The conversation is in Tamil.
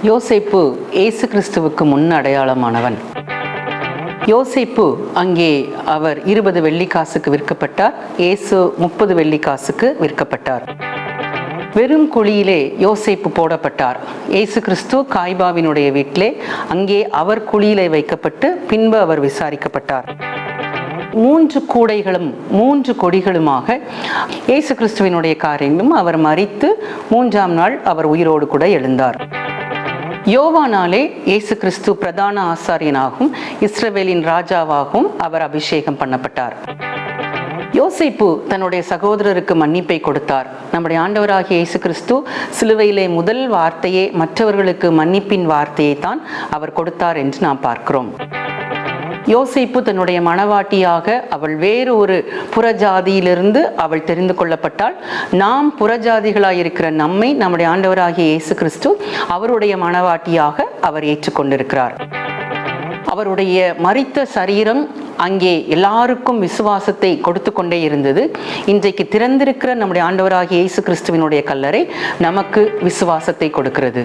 யோசேப்பு இயேசு கிறிஸ்துவுக்கு முன் அடையாளமானவன். யோசேப்பு அங்கே அவர் 20 வெள்ளிக்காசுக்கு விற்கப்பட்டார். இயேசு 30 வெள்ளிக்காசுக்கு விற்கப்பட்டார். வெறும் குழியிலே யோசேப்பு போடப்பட்டார். இயேசு கிறிஸ்து காய்பாவினுடைய வீட்டிலே அங்கே அவர் குழியிலே வைக்கப்பட்டு பின்பு அவர் விசாரிக்கப்பட்டார். 3 கூடைகளும் 3 கொடிகளுமாக இயேசு கிறிஸ்துவினுடைய காரியங்களும் அவர் மரித்து 3ஆம் நாள் அவர் உயிரோடு கூட எழுந்தார். யோவானாலே இயேசு கிறிஸ்து பிரதான ஆசாரியனாகவும் இஸ்ரவேலின் ராஜாவாகவும் அவர் அபிஷேகம் பண்ணப்பட்டார். யோசேப்பு தன்னுடைய சகோதரருக்கு மன்னிப்பை கொடுத்தார். நம்முடைய ஆண்டவராகிய இயேசு கிறிஸ்து சிலுவையிலே முதல் வார்த்தையே மற்றவர்களுக்கு மன்னிப்பின் வார்த்தையை தான் அவர் கொடுத்தார் என்று நாம் பார்க்கிறோம். யோசேப்பு தன்னுடைய மணவாட்டியாக அவள் வேறு ஒரு புறஜாதியிலிருந்து அவள் தெரிந்து கொள்ளப்பட்டால், நாம் புறஜாதிகளாயிருக்கிற நம்மை நம்முடைய ஆண்டவராகிய இயேசு கிறிஸ்து அவருடைய மணவாட்டியாக அவர் ஏற்றுக்கொண்டிருக்கிறார். அவருடைய மரித்த சரீரம் அங்கே எல்லாருக்கும் விசுவாசத்தை கொடுத்து கொண்டே இருந்தது. இன்றைக்கு திறந்திருக்கிற நம்முடைய ஆண்டவராகிய இயேசு கிறிஸ்துவினுடைய கல்லறை நமக்கு விசுவாசத்தை கொடுக்கிறது.